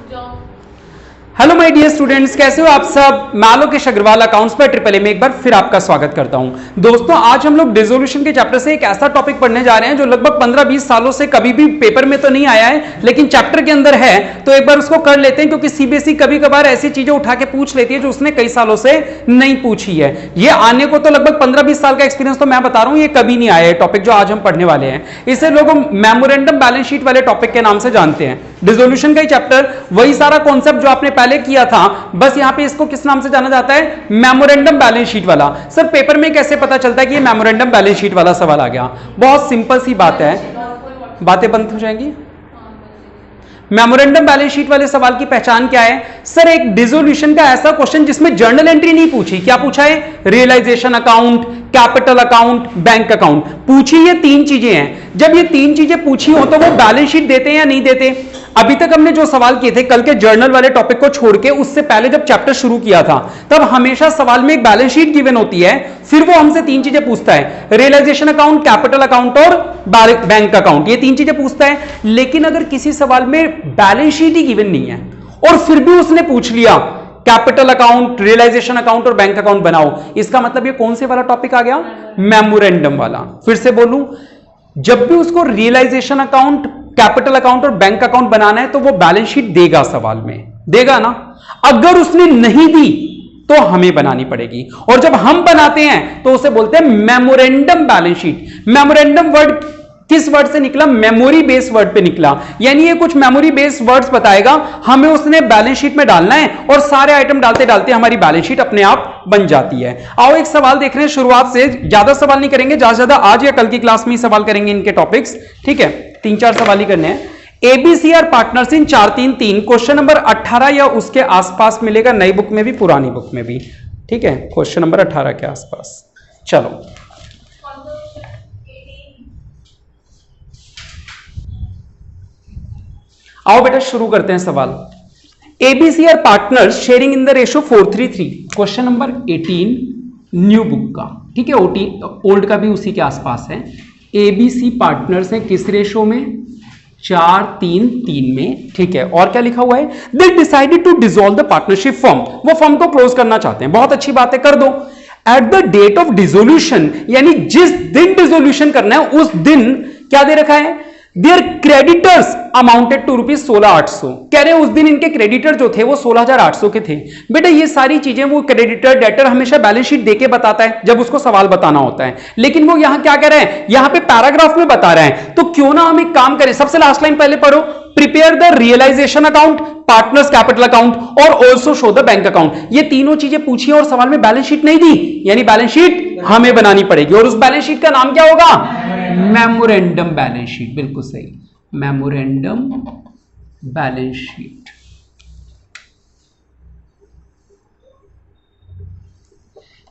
Hello my dear students, कैसे हो आप सब। मैं आलोकेश अग्रवाल अकाउंट्स पर ट्रिपल ए में एक बार फिर आपका स्वागत करता हूं। दोस्तों, आज हम लोग डिसोल्यूशन के चैप्टर से एक ऐसा टॉपिक पढ़ने जा रहे हैं जो लगभग 15-20 सालों से कभी भी पेपर में तो नहीं आया है, लेकिन चैप्टर के अंदर है, तो एक बार उसको कर लेते हैं, क्योंकि सीबीएसई कभी कभार ऐसी चीजें उठा के पूछ लेती है जो उसने कई सालों से नहीं पूछी है। ये आने को तो लगभग 15-20 साल का एक्सपीरियंस तो मैं बता रहा हूं, ये कभी नहीं आया है टॉपिक जो आज हम पढ़ने वाले हैं। इसे लोग मेमोरेंडम बैलेंस शीट वाले टॉपिक के नाम से जानते हैं। डिसोल्यूशन का ही चैप्टर, वही सारा कॉन्सेप्ट जो आपने पहले किया था, बस यहां पे इसको किस नाम से जाना जाता है, मेमोरेंडम बैलेंस शीट वाला। सर पेपर में कैसे पता चलता है कि ये मेमोरेंडम बैलेंस शीट वाला सवाल आ गया? बहुत सिंपल सी बात है, बातें बंद हो जाएंगी। मेमोरेंडम बैलेंस शीट वाले सवाल की पहचान क्या है? सर एक डिसोल्यूशन का ऐसा क्वेश्चन जिसमें जर्नल एंट्री नहीं पूछी। क्या पूछा है? Realisation account, capital account, bank account पूछी। ये तीन चीजें हैं। जब ये तीन चीजें पूछी हो तो वो बैलेंस शीट देते हैं या नहीं देते? अभी तक हमने जो सवाल किए थे कल के जर्नल वाले टॉपिक को छोड़ के, उससे पहले जब चैप्टर शुरू किया था तब हमेशा सवाल में एक बैलेंस शीट गिवन होती है, फिर वो हमसे तीन चीजें पूछता है, रियलाइजेशन अकाउंट, कैपिटल अकाउंट और बैंक अकाउंट। ये तीन चीजें पूछता है। लेकिन अगर किसी सवाल में बैलेंस शीट ही गिवन नहीं है और फिर भी उसने पूछ लिया कैपिटल अकाउंट, रियलाइजेशन अकाउंट और बैंक अकाउंट बनाओ, इसका मतलब ये कौन से वाला टॉपिक आ गया? मेमोरेंडम वाला। फिर से बोलूं, जब भी उसको रियलाइजेशन अकाउंट, कैपिटल अकाउंट और बैंक अकाउंट बनाना है तो वो बैलेंस शीट देगा, सवाल में देगा ना। अगर उसने नहीं दी तो हमें बनानी पड़ेगी, और जब हम बनाते हैं तो उसे बोलते हैं memorandum balance sheet. Memorandum word किस वर्ड से निकला? मेमोरी बेस्ड वर्ड पे निकला। यानी ये कुछ मेमोरी बेस्ड वर्ड्स बताएगा, हमें उसने बैलेंस शीट में डालना है, और सारे आइटम डालते डालते हमारी बैलेंस शीट अपने आप बन जाती है। आओ एक सवाल देख रहे हैं शुरुआत से, ज्यादा सवाल नहीं करेंगे, ज्यादा ज्यादा आज या कल की क्लास में ही सवाल करेंगे इनके टॉपिक्स, ठीक है? 3-4 सवाल ही करने हैं। ABC are partners in 4-3-3, question number 18 या उसके आसपास मिलेगा, नई बुक में भी पुरानी बुक में भी, ठीक है? क्वेश्चन नंबर 18 के आसपास। चलो आओ बेटा शुरू करते हैं सवाल। ABC are partners sharing in the ratio 4:3:3, question number 18 new book का, ठीक है? ओल्ड का भी उसी के आसपास है। एबीसी पार्टनर्स है किस रेशो में? 4:3:3 में, ठीक है? और क्या लिखा हुआ है? They decided to dissolve the partnership firm, वो फर्म को क्लोज करना चाहते हैं। बहुत अच्छी बात है, कर दो। At the date of dissolution, यानी जिस दिन डिसोल्यूशन करना है उस दिन क्या दे रखा है? Their creditors amounted to ₹16,800। कह रहे हैं उस दिन इनके क्रेडिटर जो थे वो 16,800 के थे। बेटा ये सारी चीजें वो क्रेडिटर डेटर हमेशा बैलेंस शीट देके बताता है जब उसको सवाल बताना होता है, लेकिन वो यहां क्या कह रहे हैं? यहां पे पैराग्राफ में बता रहे हैं। तो क्यों ना हम एक काम करें, सबसे लास्ट लाइन पहले पढ़ो, prepare the realisation account, partners capital account और also show the bank account. ये तीनों चीजें पूछी और सवाल में बैलेंस शीट नहीं दी, यानी बैलेंस शीट हमें बनानी पड़ेगी, और उस बैलेंस शीट का नाम क्या होगा? Memorandum balance sheet. बिल्कुल सही, मेमोरेंडम बैलेंस शीट।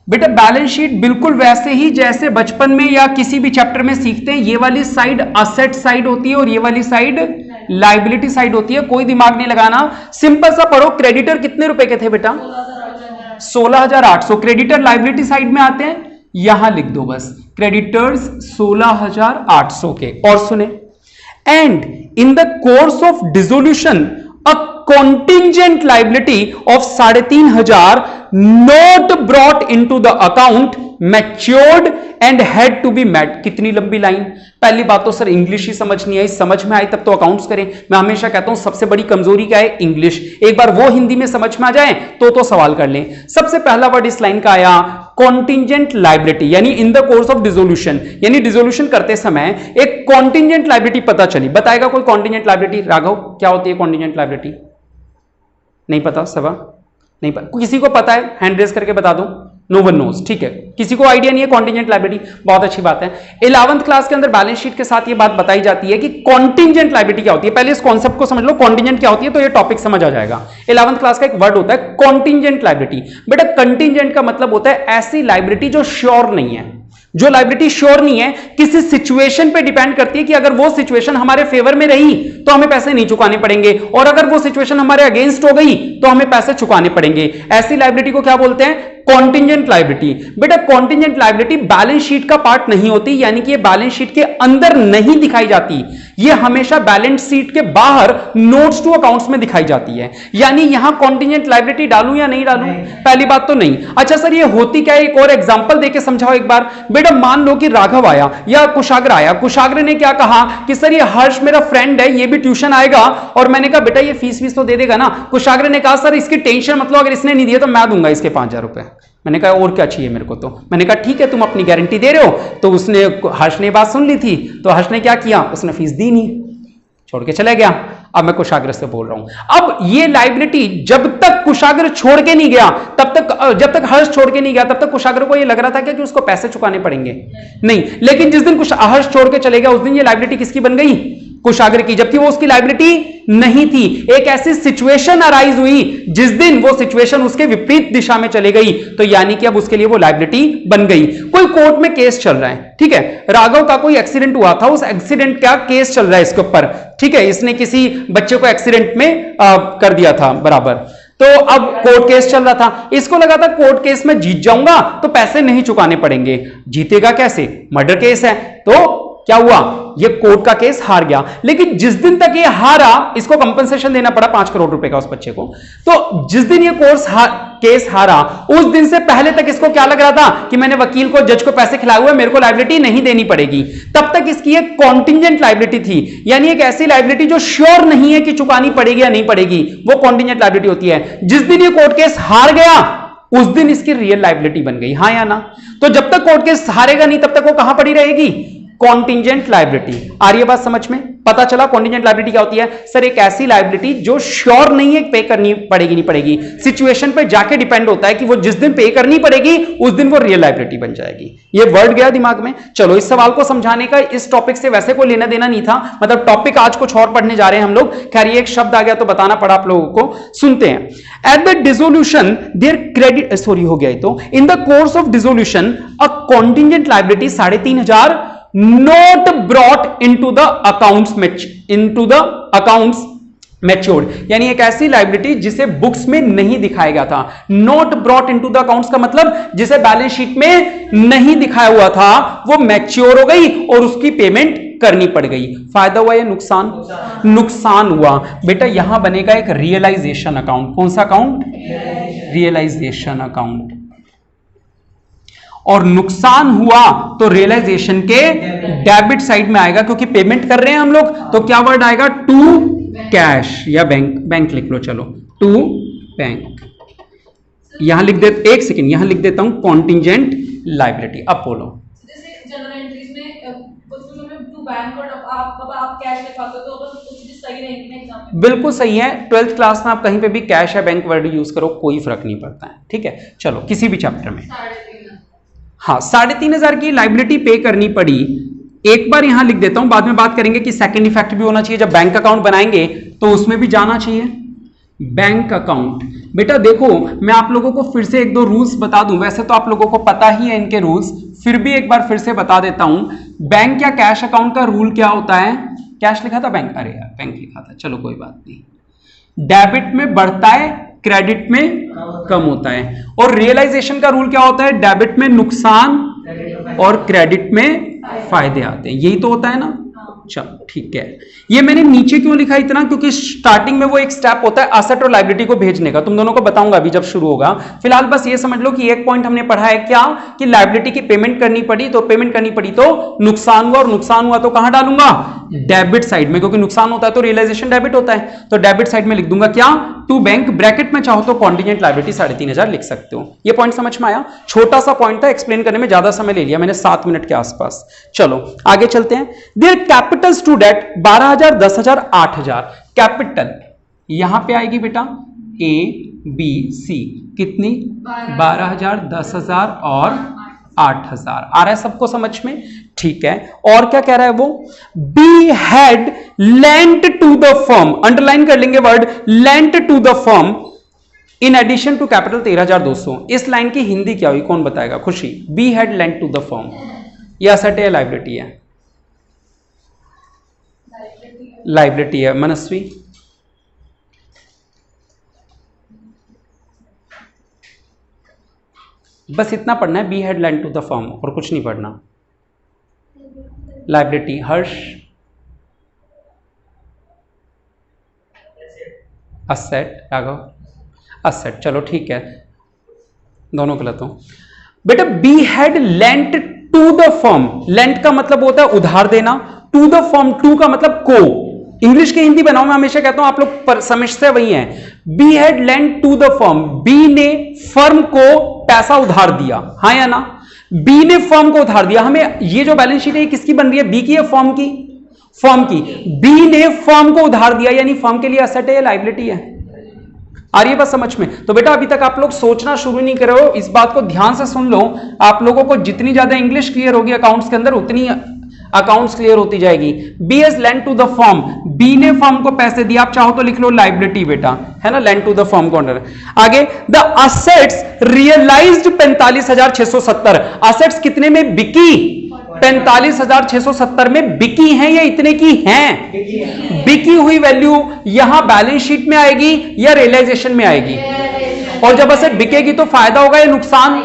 बेटा बैलेंस शीट बिल्कुल वैसे ही जैसे बचपन में या किसी भी चैप्टर में सीखते हैं, ये वाली साइड असेट साइड होती है और ये वाली साइड लायबिलिटी साइड होती है। कोई दिमाग नहीं लगाना, सिंपल सा पढ़ो। क्रेडिटर कितने रुपए के थे बेटा? 16,800। क्रेडिटर लायबिलिटी साइड में आते हैं, यहां लिख दो बस, क्रेडिटर्स 16,800 के। और सुने, and in the course of dissolution a contingent liability of 3,500 not brought into the account matured and had to be met. कितनी लंबी लाइन। पहली बात तो सर इंग्लिश ही समझ नहीं आई, समझ में आई तब तो अकाउंट्स करें। मैं हमेशा कहता हूं सबसे बड़ी कमजोरी क्या है? इंग्लिश। एक बार वो हिंदी में समझ में आ जाए तो सवाल कर लें। सबसे पहला वर्ड इस लाइन का आया कॉन्टिंजेंट लायबिलिटी, यानी इन द कोर्स ऑफ डिसोल्यूशन, यानी डिसोल्यूशन करते समय एक कॉन्टिंजेंट लायबिलिटी पता चली। बताएगा कोई कॉन्टिंजेंट लायबिलिटी? राघव क्या होती है कॉन्टिंजेंट लायबिलिटी? नहीं पता? सवा नहीं पता? किसी को पता है? हैंड रेज करके बता दो। नो वन नोज, ठीक है? किसी को आइडिया नहीं है कॉन्टिंजेंट लायबिलिटी? बहुत अच्छी बात है। 11th क्लास के अंदर बैलेंस शीट के साथ ये बात बताई जाती है कि कॉन्टिंजेंट लायबिलिटी क्या होती है। पहले इस कॉन्सेप्ट को समझ लो, कॉन्टिंजेंट क्या होती है, तो ये टॉपिक समझ आ जाएगा। 11th क्लास का एक वर्ड होता है कॉन्टिंजेंट लायबिलिटी। बेटा कंटिंजेंट का मतलब होता है ऐसी लायबिलिटी जो श्योर नहीं है। जो लायबिलिटी श्योर नहीं है, किसी सिचुएशन पे डिपेंड करती है कि अगर वो सिचुएशन हमारे फेवर में रही तो हमें पैसे नहीं चुकाने पड़ेंगे, और अगर वो सिचुएशन हमारे अगेंस्ट हो गई तो हमें पैसे चुकाने पड़ेंगे। ऐसी लायबिलिटी को क्या बोलते हैं? Contingent liability. बेटा कॉन्टिंजेंट लायबिलिटी बैलेंस शीट का पार्ट नहीं होती, यानी कि ये बैलेंस शीट के अंदर नहीं दिखाई जाती। ये हमेशा बैलेंस शीट के बाहर नोट्स टू अकाउंट्स में दिखाई जाती है। यानी यहां कॉन्टिजेंट लायबिलिटी डालूं या नहीं डालूं? पहली बात तो नहीं। अच्छा सर, ये होती क्या है? एक और एग्जांपल देके समझाओ एक बार। बेटा मान लो कि राघव आया या कुशाग्र आया, कुशाग्र ने क्या कहा कि सर ये हर्ष मेरा फ्रेंड है, ये भी ट्यूशन आएगा, और मैंने कहा बेटा ये फीस तो दे देगा ना? कुशाग्र ने कहा सर इसकी टेंशन मतलब, अगर इसने नहीं दिया तो मैं दूंगा इसके 5,000 रुपए। मैंने कहा और क्या चाहिए मेरे को? तो मैंने कहा ठीक है तुम अपनी गारंटी दे रहे हो। तो उसने, हर्ष ने बात सुन ली थी, तो हर्ष ने क्या किया, उसने फीस दी नहीं, छोड़ के चला गया। अब मैं कुशाग्र से बोल रहा हूं, अब ये लायबिलिटी जब तक कुशाग्र छोड़ के नहीं गया तब तक, जब तक हर्ष छोड़ के नहीं गया तब तक कुशाग्र को ये लग रहा था कि उसको पैसे चुकाने पड़ेंगे, नहीं। लेकिन जिस दिन हर्ष छोड़ के चले गया उस दिन ये लायबिलिटी किसकी बन गई? कुशाग्र की, जबकि वो उसकी लायबिलिटी नहीं थी। एक ऐसी सिचुएशन अराइज हुई जिस दिन वो सिचुएशन उसके विपरीत दिशा में चली गई, तो यानी कि अब उसके लिए वो लायबिलिटी बन गई। कोई कोर्ट में केस चल रहा है, ठीक है, राघव का कोई एक्सीडेंट हुआ था, उस एक्सीडेंट का केस चल रहा है इसके ऊपर, ठीक है, इसने किसी बच्चे को एक्सीडेंट में कर दिया था बराबर। तो अब कोर्ट केस चल रहा था, इसको लगा था कोर्ट केस में जीत जाऊंगा तो पैसे नहीं चुकाने पड़ेंगे। जीतेगा कैसे? मर्डर केस है। तो क्या हुआ, ये कोर्ट का केस हार गया। लेकिन जिस दिन तक ये हारा, इसको कंपनसेशन देना पड़ा 5 करोड़ रुपए का उस बच्चे को। तो जिस दिन ये केस हारा, उस दिन से पहले तक इसको क्या लग रहा था कि मैंने वकील को, जज को पैसे खिलाए हुए, मेरे को लायबिलिटी नहीं देनी पड़ेगी। तब तक इसकी एक कॉन्टिजेंट लायबिलिटी थी, यानी एक ऐसी लायबिलिटी जो श्योर नहीं है कि चुकानी पड़ेगी या नहीं पड़ेगी, वो कॉन्टिजेंट लायबिलिटी होती है। जिस दिन ये कोर्ट केस हार गया उस दिन इसकी रियल लायबिलिटी बन गई, हाँ या ना? तो जब तक कोर्ट केस हारेगा नहीं तब तक वो कहां पड़ी रहेगी? Contingent liability. आ रही है बात समझ में? पता चला कॉन्टिजेंट लायबिलिटी क्या होती है? सर एक ऐसी लायबिलिटी जो श्योर नहीं है पे करनी पड़ेगी नहीं पड़ेगी, सिचुएशन पे जाके डिपेंड होता है कि वो जिस दिन पे करनी पड़ेगी उस दिन वो रियल लायबिलिटी बन जाएगी। ये वर्ड गया दिमाग में? चलो, इस सवाल को समझाने का इस टॉपिक से वैसे कोई लेना देना नहीं था, मतलब टॉपिक आज कुछ और पढ़ने जा रहे हैं हम लोग। खैर ये एक शब्द आ गया तो बताना पड़ा आप लोगों को। सुनते हैं। At the dissolution there credit, sorry हो गया तो, इन the course of dissolution a contingent liability 3,500 not brought into the accounts matured, यानी एक ऐसी लायबिलिटी जिसे बुक्स में नहीं दिखाया गया था। Not brought into the accounts का मतलब जिसे बैलेंस शीट में नहीं दिखाया हुआ था, वो मैच्योर हो गई और उसकी पेमेंट करनी पड़ गई। फायदा हुआ या नुकसान? नुकसान हुआ। बेटा यहां बनेगा एक रियलाइजेशन अकाउंट। कौन सा अकाउंट? Realisation account. और नुकसान हुआ तो रियलाइजेशन के डेबिट साइड में आएगा, क्योंकि पेमेंट कर रहे हैं हम लोग। तो क्या वर्ड आएगा? टू कैश या बैंक। बैंक लिख लो, चलो, टू बैंक। यहां लिख दे, एक सेकेंड, यहां लिख देता हूं कॉन्टिजेंट लायबिलिटी। अब बोलो। जैसे जनरल एंट्रीज में टू बैंक और आप कैश लिखाते हो तो सही रहेगी ना एग्जाम में? बिल्कुल सही है। 12th क्लास में आप कहीं पे भी कैश या बैंक वर्ड यूज करो, कोई फर्क नहीं पड़ता है, ठीक है। चलो, किसी भी चैप्टर में। हाँ, 3,500 की लायबिलिटी पे करनी पड़ी। एक बार यहां लिख देता हूं, बाद में बात करेंगे कि सेकंड इफेक्ट भी होना चाहिए। जब बैंक अकाउंट बनाएंगे तो उसमें भी जाना चाहिए बैंक अकाउंट। बेटा देखो, मैं आप लोगों को फिर से 1-2 रूल्स बता दूं, वैसे तो आप लोगों को पता ही है इनके रूल्स, फिर भी एक बार फिर से बता देता हूं। बैंक या कैश अकाउंट का रूल क्या होता है? कैश लिखा था, बैंक, अरे यार बैंक लिखा था, चलो कोई बात नहीं। डेबिट में बढ़ता है, क्रेडिट में कम होता है। और रियलाइजेशन का रूल क्या होता है? डेबिट में नुकसान और क्रेडिट में फायदे आते हैं। यही तो होता है ना? चलो ठीक है। ये मैंने नीचे क्यों लिखा इतना? क्योंकि स्टार्टिंग में वो एक स्टेप होता है एसेट और लायबिलिटी को भेजने का। तुम दोनों को बताऊंगा अभी जब शुरू होगा। फिलहाल बस ये समझ लो कि एक पॉइंट हमने पढ़ा है क्या, कि लायबिलिटी की पेमेंट करनी पड़ी, तो पेमेंट करनी पड़ी तो नुकसान हुआ, और नुकसान हुआ तो कहां डालूंगा? डेबिट साइड में, क्योंकि नुकसान होता है तो रियलाइजेशन डेबिट होता है। तो डेबिट साइड में लिख दूंगा क्या? To bank. ब्रैकेट में चाहो तो कॉन्टिजेंट लायबिलिटी 3,500 लिख सकते हो। ये पॉइंट समझ में आया? छोटा सा पॉइंट था, एक्सप्लेन करने में ज्यादा समय ले लिया मैंने, 7 मिनट के आसपास। चलो आगे चलते हैं। Their capital stood at 12,000, 10,000, 8,000। Capital यहां पे आएगी बेटा ABC, कितनी? 12,000, 10,000 और 8,000। आ रहा है सबको समझ में? ठीक है। और क्या कह रहा है वो? B had lent to the firm, underline कर लेंगे word lent to the firm, in addition to capital 13,200। इस लाइन की हिंदी क्या हुई? कौन बताएगा? Khushi. B had lent to the firm, यह एसेट है लायबिलिटी है? लायबिलिटी है। मनस्वी? बस इतना पढ़ना है, B had lent to the firm, और कुछ नहीं पढ़ना। Liability. Harsh? Asset Raghav, asset, चलो ठीक है, दोनों गलत हो बेटा। B had lent to the firm, lent का मतलब होता है उधार देना, टू द फर्म, टू का मतलब को, इंग्लिश की हिंदी बनाओ, मैं हमेशा कहता हूं आप लोग समझते वही हैं। B had lent to the firm, B ने फर्म को पैसा उधार दिया, हाँ या ना, बी ने फर्म को उधार दिया। हमें ये जो बैलेंस शीट है ये किसकी बन रही है, बी की या फर्म की, फर्म की। बी ने फर्म को उधार दिया यानी फर्म के लिए एसेट है या लायबिलिटी है, आ रही है बात समझ में। तो बेटा अभी तक आप लोग सोचना शुरू नहीं कर रहे हो, इस बात को ध्यान से सुन लो, आप लोगों को जितनी ज्यादा इंग्लिश क्लियर होगी अकाउंट्स के अंदर उतनी अकाउंट्स क्लियर होती जाएगी। B has lent to the firm, B ने फर्म को पैसे दिया, आप चाहो तो लिख लो लायबिलिटी बेटा, है ना, लेंट टू द फर्म को अंडर। आगे द असेट्स रियलाइज्ड 45,670, असेट्स कितने में बिकी, 45,670 में बिकी हैं या इतने की हैं, बिकी हुई वैल्यू यहां बैलेंस शीट में आएगी या रियलाइजेशन में आएगी, और जब असेट बिकेगी तो फायदा होगा या नुकसान,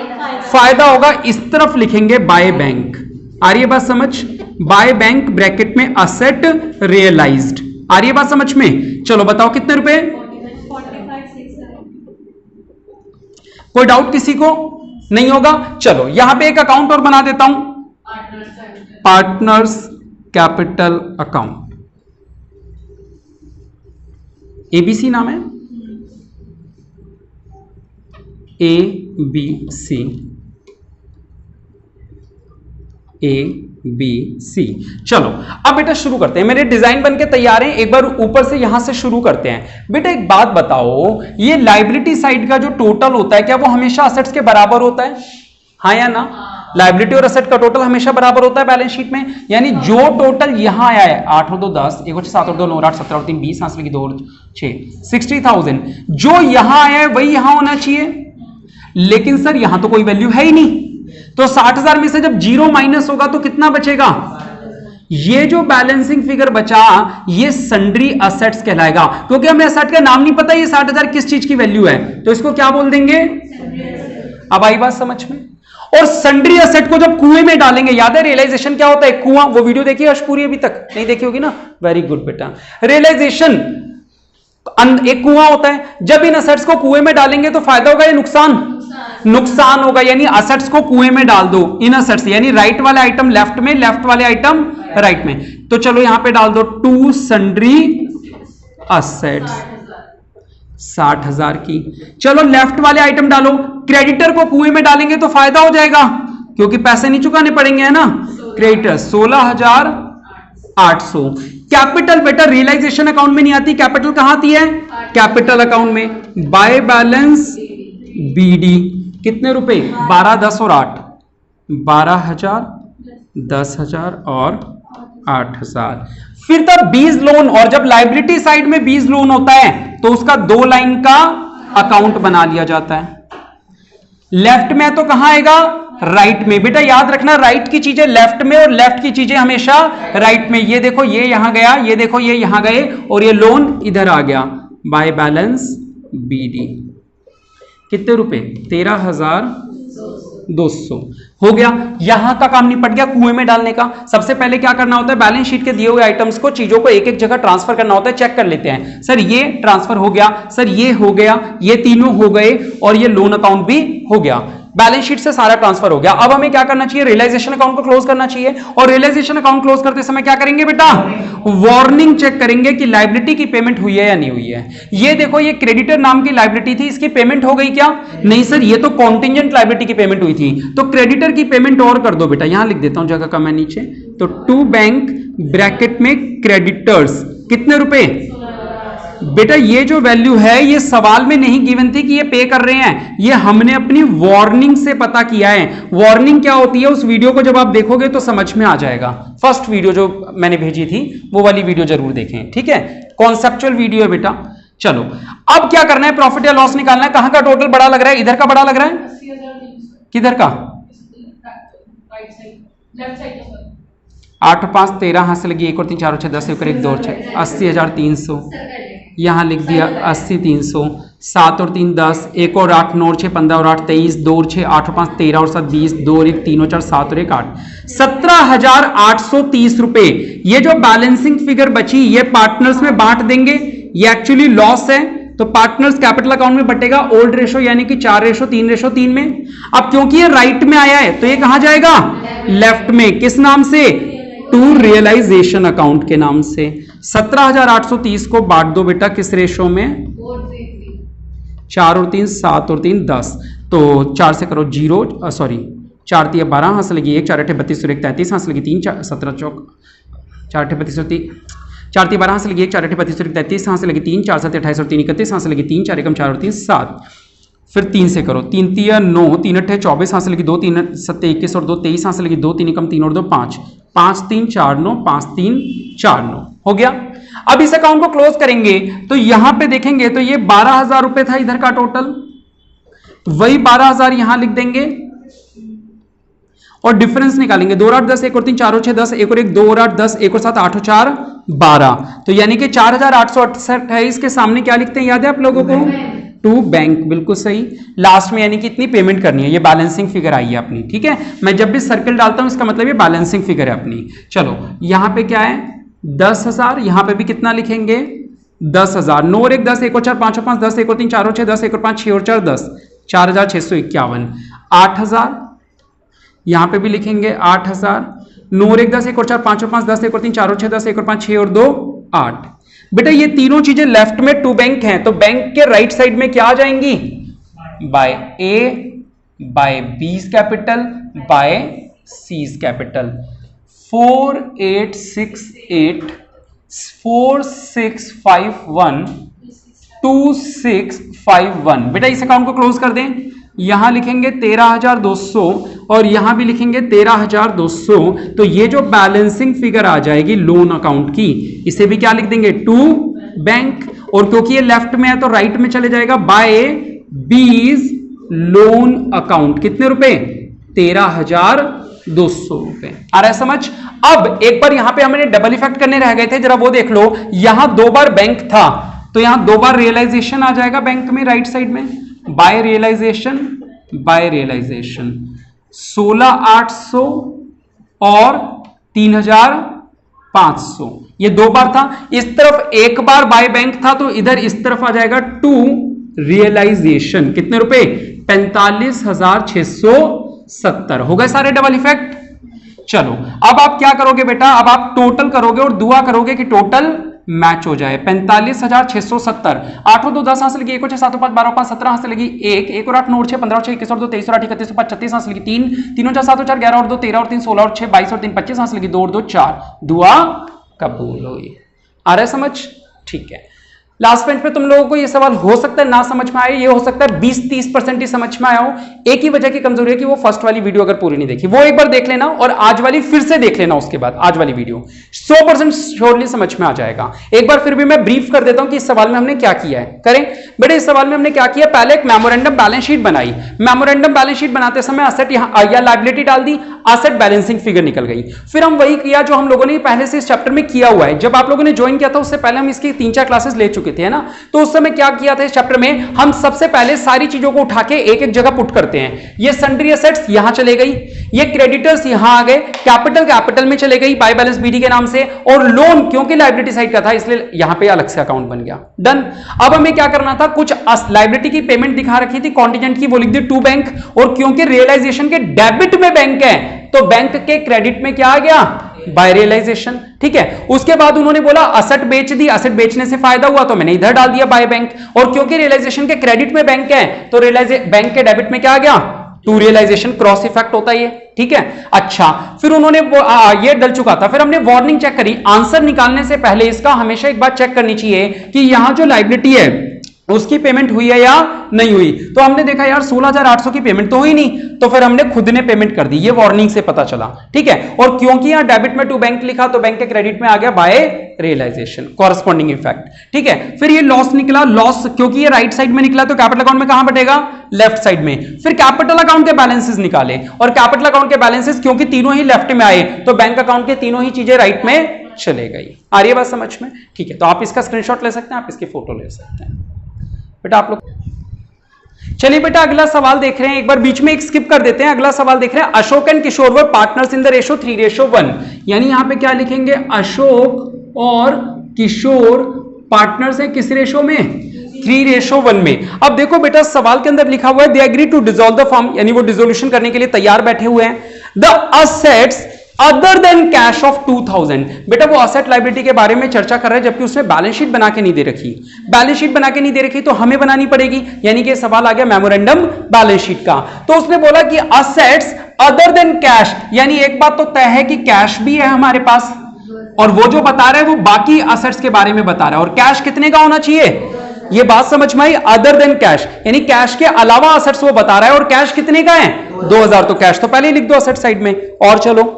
फायदा होगा, इस तरफ लिखेंगे बाय बैंक, आ रही है बात समझ, बाय बैंक ब्रैकेट में असेट रियलाइज्ड, आ रही है बात समझ में। चलो बताओ कितने रुपए, 45,670। कोई डाउट किसी को नहीं होगा। चलो यहां पे एक अकाउंट और बना देता हूं, पार्टनर्स कैपिटल अकाउंट, एबीसी नाम है, A B C, A B C. चलो अब बेटा शुरू करते हैं, मेरे डिजाइन बनके तैयार हैं, एक बार ऊपर से यहां से शुरू करते हैं। बेटा एक बात बताओ, ये लायबिलिटी साइड का जो टोटल होता है क्या वो हमेशा असेट्स के बराबर होता है, हाँ या ना, लायबिलिटी और असेट का टोटल हमेशा बराबर होता है बैलेंस शीट में, यानी जो टोटल यहां आया है 8 और 2 10, 1 और 7 और 2 9 8 17 और 3 20, 2 और 6 60,000, जो यहां आया है वही यहां होना चाहिए, लेकिन सर यहां तो कोई वैल्यू है ही नहीं, तो 60,000 में से जब जीरो माइनस होगा तो कितना बचेगा, ये जो बैलेंसिंग फिगर बचा ये सन्ड्री असेट्स कहलाएगा, क्योंकि हमें असेट का नाम नहीं पता ये 60,000 किस चीज की वैल्यू है, तो इसको क्या बोल देंगे, अब आई बात समझ में। और सन्ड्री असेट को जब कुएं में डालेंगे, याद है रियलाइजेशन क्या होता है, कुआं, वो वीडियो देखी अशपूरी अभी तक नहीं देखी होगी ना, वेरी गुड बेटा। रियलाइजेशन एक कुआं होता है, जब इन असेट्स को कुएं में डालेंगे तो फायदा होगा या नुकसान, नुकसान होगा, यानी असेट्स को कुएं में डाल दो, इन असेट्स, यानी राइट वाले आइटम लेफ्ट में, लेफ्ट वाले आइटम राइट में, तो चलो यहां पे डाल दो टू सन्ड्री असेट्स 60,000 की। चलो लेफ्ट वाले आइटम डालो, क्रेडिटर को कुएं में डालेंगे तो फायदा हो जाएगा क्योंकि पैसे नहीं चुकाने पड़ेंगे, है ना, क्रेडिटर 16,800। कैपिटल बेटा रियलाइजेशन अकाउंट में नहीं आती, कैपिटल कहां आती है, कैपिटल अकाउंट में, बाय बैलेंस बीडी, कितने रुपए, 12 10 और 8, 12,000 10,000 और 8,000। फिर था बीज लोन, और जब लायबिलिटी साइड में बीज लोन होता है तो उसका 2 लाइन का अकाउंट बना लिया जाता है, लेफ्ट में तो कहां आएगा, राइट में। बेटा याद रखना राइट की चीजें लेफ्ट में और लेफ्ट की चीजें हमेशा राइट में, ये देखो ये यहां गया, ये देखो ये यहां गए और ये लोन इधर आ गया, बाय बैलेंस बीडी, कितने रुपए, 13,200 हो गया। यहां का काम निपट गया कुएं में डालने का। सबसे पहले क्या करना होता है, बैलेंस शीट के दिए हुए आइटम्स को, चीजों को एक एक जगह ट्रांसफर करना होता है, चेक कर लेते हैं, सर ये ट्रांसफर हो गया, सर ये हो गया, ये तीनों हो गए और ये लोन अकाउंट भी हो गया, बैलेंस शीट से सारा ट्रांसफर हो गया। अब हमें क्या करना चाहिए, रियलाइजेशन अकाउंट को क्लोज करना चाहिए, और रियलाइजेशन अकाउंट क्लोज करते समय क्या करेंगे बेटा, वार्निंग चेक करेंगे कि लायबिलिटी की पेमेंट हुई है या नहीं हुई है। ये देखो ये क्रेडिटर नाम की लायबिलिटी थी, इसकी पेमेंट हो गई क्या, नहीं सर ये तो कॉन्टिंजेंट लायबिलिटी की पेमेंट हुई थी, तो क्रेडिटर की पेमेंट और कर दो बेटा, यहां लिख देता हूं जगह का मैं नीचे, तो टू बैंक ब्रैकेट में क्रेडिटर्स, कितने रुपए बेटा, ये जो वैल्यू है ये सवाल में नहीं गिवन थी कि ये पे कर रहे हैं, ये हमने अपनी वार्निंग से पता किया है। वार्निंग क्या होती है उस वीडियो को जब आप देखोगे तो समझ में आ जाएगा, फर्स्ट वीडियो जो मैंने भेजी थी वो वाली वीडियो जरूर देखें, ठीक है, कॉन्सेप्चुअल वीडियो है बेटा। चलो अब क्या करना है, प्रॉफिट या लॉस निकालना है। कहां का टोटल बड़ा लग रहा है, इधर का बड़ा लग रहा है, 80,300, किधर का, राइट साइड, लेफ्ट साइड का, 8 5 13 हाथ से लगी, 1 और 3 4 और 6 10 1 1 2 और 6, 80,300, यहां लिख दिया 80,300, 7 और 3 10, 1 और 8 9 और 6 15 और 8 23, 2 और 6 8 और 5 13 और 7 20, 2 और 1 3 और 4 7 और 1 8, 17,830 रुपए। ये जो बैलेंसिंग फिगर बची ये पार्टनर्स में बांट देंगे, ये एक्चुअली लॉस है, तो पार्टनर्स कैपिटल अकाउंट में बटेगा ओल्ड रेशो यानी कि 4:3:3 में। अब क्योंकि ये राइट में आया है तो ये कहां जाएगा? लेफ्ट में। किस नाम से? टू रियलाइजेशन अकाउंट के नाम से। 17,830 को बांट दो बेटा किस रेशो में? 4 और 3 7 और 3 10। तो 4 से करो 0, सॉरी 4 3 12, हाथ से लगी 1, 4 8 32 और 1 33, हाथ से लगी 3, 17 चौक 4 8 32 और 3, 4 3 12, हाथ से लगी 1, 4 8 32 और 1 33, हाथ से लगी 3, 4 7 28 और 3 31, हाथ से लगी 3, 4 1 4 और 3 7। फिर 3 से करो 3 3 9, 3 8 24, हाथ से लगी 2, 3 7 21 और 2 23, हाथ से लगी 2, 3 3 और 2 5, 5 3 4 9, 5 3 4 9 हो गया। अब इस अकाउंट को क्लोज करेंगे तो यहां पे देखेंगे तो ये 12,000 रुपए था इधर का टोटल, वही 12,000 यहां लिख देंगे और डिफरेंस निकालेंगे। 2 और 8 10, 1 और 3 4 और 6 10, 1 और 1 2 और 8 10, 1 और 7 8 और 4 12। तो यानी कि 4,828 के सामने क्या लिखते हैं, याद है आप लोगों को? To bank. बिल्कुल सही। लास्ट में यानी कि इतनी पेमेंट करनी है, ये बैलेंसिंग फिगर आई है अपनी। ठीक है, मैं जब भी सर्कल डालता हूं इसका मतलब ये बैलेंसिंग फिगर है अपनी। चलो यहां पे क्या है? 10,000। यहां पे भी कितना लिखेंगे? 10,000। 9 और 1 10, 1 और 4 5 और 5 10, 1 और 3 4 और 6 10, 1 और 5 6 और 4 10, 4,651। 8,000 यहां पे भी लिखेंगे 8,000। 9 और 1 10, 1 और 4 5 और 5 10, 1 और 3 4 और 6 10, 1 और 5 6 और 2 8। बेटा ये तीनों चीजें लेफ्ट में टू बैंक हैं, तो बैंक के राइट साइड में क्या आ जाएंगी? बाय ए, बाय बी's कैपिटल, बाय सी's कैपिटल। 4868 4651 2651। बेटा इस अकाउंट को क्लोज कर दें। यहां लिखेंगे 13,200 और यहां भी लिखेंगे 13,200। तो ये जो बैलेंसिंग फिगर आ जाएगी लोन अकाउंट की, इसे भी क्या लिख देंगे? To bank. और क्योंकि ये लेफ्ट में है तो राइट में चले जाएगा बाय बी's लोन अकाउंट। कितने रुपए? 13,200 रुपए। आ रहा है समझ? अब एक बार यहां पे हमने डबल इफेक्ट करने रह गए थे, जरा वो देख लो। यहां 2 बार बैंक था तो यहां 2 बार रियलाइजेशन आ जाएगा बैंक में राइट साइड में, बाय रियलाइजेशन, बाय रियलाइजेशन। 16,800 और 3,500 ये 2 बार था। इस तरफ 1 बार बाय बैंक था तो इधर इस तरफ आ जाएगा टू रियलाइजेशन। कितने रुपए? 45,670। हो गए सारे डबल इफेक्ट। चलो अब आप क्या करोगे बेटा? अब आप टोटल करोगे और दुआ करोगे कि टोटल मैच हो जाए। 45,670। 8 और 2 10, हाथ से लगी 1 और 6 7 और 5 12 और 5 17, हाथ से लगी 1 1 और 8 9 और 6 15 और 6 21 और 2 23 और 8 31 और 5 36, हाथ से लगी 3 3 और 4 7 और 4 11 और 2 13 और 3 16 और 6 22 और 3 25, हाथ से लगी 2 और 2 4। दुआ कबूल हुई। आ रहा है समझ? ठीक है। लास्ट बेंच पे तुम लोगों को ये सवाल हो सकता है ना समझ में आए, ये हो सकता है 20-30% ही समझ में आया हो। एक ही वजह की कमजोरी है कि वो फर्स्ट वाली वीडियो अगर पूरी नहीं देखी, वो एक बार देख लेना और आज वाली फिर से देख लेना। उसके बाद आज वाली वीडियो 100% श्योरली समझ में आ जाएगा। एक बार फिर भी मैं ब्रीफ कर देता हूं कि इस सवाल में हमने क्या किया है। करें बेटे, इस सवाल में हमने क्या किया? पहले एक मेमोरेंडम बैलेंस शीट बनाई। मेमोरेंडम बैलेंस शीट बनाते समय असेट या लायबिलिटी डाल दी, असेट बैलेंसिंग फिगर निकल गई। फिर हम वही किया जो हम लोगों ने पहले से इस चैप्टर में किया हुआ है। जब आप लोगों ने ज्वाइन किया था उससे पहले हम इसकी 3-4 क्लासेस ले चुके थे, है ना? तो उस समय क्या किया था इस चैप्टर में? हम सबसे पहले सारी चीजों को उठा के एक एक जगह पुट करते हैं। ये सन्ड्री एसेट्स यहां चले गई, ये क्रेडिटर्स यहां आ गए, कैपिटल में चले गई बाय बैलेंस बीडी के नाम से, और लोन क्योंकि लायबिलिटी साइड का था इसलिए यहां पे अलग से अकाउंट बन गया। डन। अब हमें क्या करना था? कुछ लायबिलिटी की पेमेंट दिखा रखी थी कॉन्टिजेंट की, वो लिख दी टू बैंक। और क्योंकि रियलाइजेशन के डेबिट में बैंक है तो बैंक के क्रेडिट में क्या आ गया? By realisation. ठीक है। उसके बाद उन्होंने बोला असेट बेच दी, असेट बेचने से फायदा हुआ तो मैंने इधर डाल दिया बाय बैंक। और क्योंकि रियलाइजेशन के क्रेडिट में बैंक है तो बैंक के डेबिट में क्या आ गया? To realisation. क्रॉस इफेक्ट होता है ये। ठीक है। अच्छा, फिर उन्होंने ये डल चुका था। फिर हमने वार्निंग चेक करी। आंसर निकालने से पहले इसका हमेशा एक बात चेक करनी चाहिए कि यहां जो लायबिलिटी है उसकी पेमेंट हुई है या नहीं हुई। तो हमने देखा यार 16,800 की पेमेंट तो हुई नहीं, तो फिर हमने खुद ने पेमेंट कर दी। ये वार्निंग से पता चला। ठीक है। और क्योंकि यहां डेबिट में टू बैंक लिखा तो बैंक के क्रेडिट में आ गया बाय रियलाइजेशन, कॉरस्पॉन्डिंग इफेक्ट। ठीक है। फिर ये लॉस निकला। लॉस क्योंकि ये राइट साइड में निकला तो कैपिटल अकाउंट में कहां बटेगा? लेफ्ट साइड में। फिर कैपिटल अकाउंट के बैलेंसेस निकाले, और कैपिटल अकाउंट के बैलेंसेस क्योंकि तीनों ही लेफ्ट में आए तो बैंक अकाउंट के तीनों ही चीजें राइट में चले गई। आ रही है बात समझ में? ठीक है। तो आप इसका स्क्रीनशॉट ले सकते हैं, आप इसकी फोटो ले सकते हैं बेटा आप लोग। चलिए बेटा अगला सवाल देख रहे हैं। एक बार बीच में एक स्किप कर देते हैं। अगला सवाल देख रहे हैं। Ashok and Kishore were partners in the ratio 3:1। यानी यहां पे क्या लिखेंगे? अशोक और किशोर पार्टनर्स हैं किस रेशो में? 3:1 में। अब देखो बेटा सवाल के अंदर लिखा हुआ है they agree to dissolve the firm, यानी वो डिसोल्यूशन करने के लिए तैयार बैठे हुए हैं। The assets other then cash of 2000, बेटा वो असेट लायबिलिटी के बारे में चर्चा कर रहा है जबकि उसने बैलेंस शीट बना के नहीं दे रखी। बैलेंस शीट बना के नहीं दे रखी तो हमें बनानी पड़ेगी, यानी कि सवाल आ गया मेमोरेंडम बैलेंस शीट का। तो उसने बोला कि असेट्स अदर देन कैश, यानी एक बात तो तय है कि कैश भी है हमारे पास, और वो जो बता रहा है वो बाकी असेट्स के बारे में बता रहा है, और कैश कितने का होना चाहिए, ये बात समझ में आई। अदर देन कैश यानी कैश के अलावा असेट्स वो बता रहा है, और कैश कितने का है 2000, तो कैश तो पहले ही लिख दो असेट साइड में। और चलो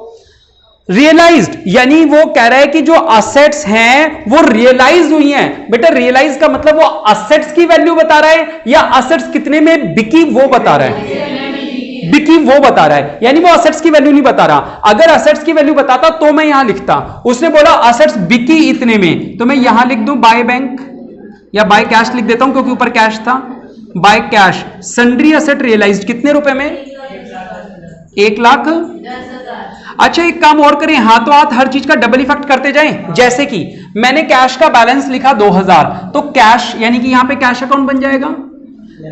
रियलाइज्ड, यानी वो कह रहा है कि जो असेट्स हैं वो रियलाइज हुई हैं। बेटा रियलाइज का मतलब वो असेट्स की वैल्यू बता रहा है या असेट्स कितने में बिकी वो बता रहा है, बिकी वो बता रहा है, यानी वो असेट्स की वैल्यू नहीं बता रहा। अगर असेट्स की वैल्यू बताता तो मैं यहां लिखता, उसने बोला असेट्स बिकी इतने में, तो मैं यहां लिख दूं बाय बैंक या बाय कैश लिख देता हूं क्योंकि ऊपर कैश था। By cash sundry asset realised कितने रुपए में, 1,10,000। अच्छा एक काम और करें, हाथों हाथ हर चीज का डबल इफेक्ट करते जाएं। जैसे कि मैंने कैश का बैलेंस लिखा 2000, तो कैश यानी कि यहां पे कैश अकाउंट बन जाएगा,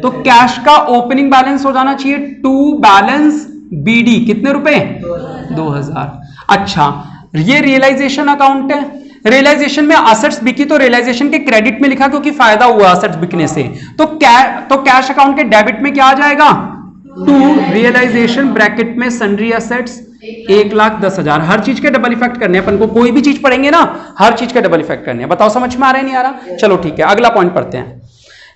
तो कैश का ओपनिंग बैलेंस हो जाना चाहिए टू बैलेंस बीडी कितने रुपए 2000। अच्छा ये रियलाइजेशन अकाउंट है, रियलाइजेशन में असेट्स बिकी तो रियलाइजेशन के क्रेडिट में लिखा क्योंकि फायदा हुआ असेट्स बिकने से, तो कैश अकाउंट के डेबिट में क्या आ जाएगा टू रियलाइजेशन ब्रैकेट में सन्ड्री असेट्स 1,10,000। हर चीज के डबल इफेक्ट करने अपन को, कोई भी चीज पढ़ेंगे ना हर चीज के डबल इफेक्ट करने हैं। बताओ समझ में आ रहा है नहीं आ रहा, चलो ठीक है अगला पॉइंट पढ़ते हैं।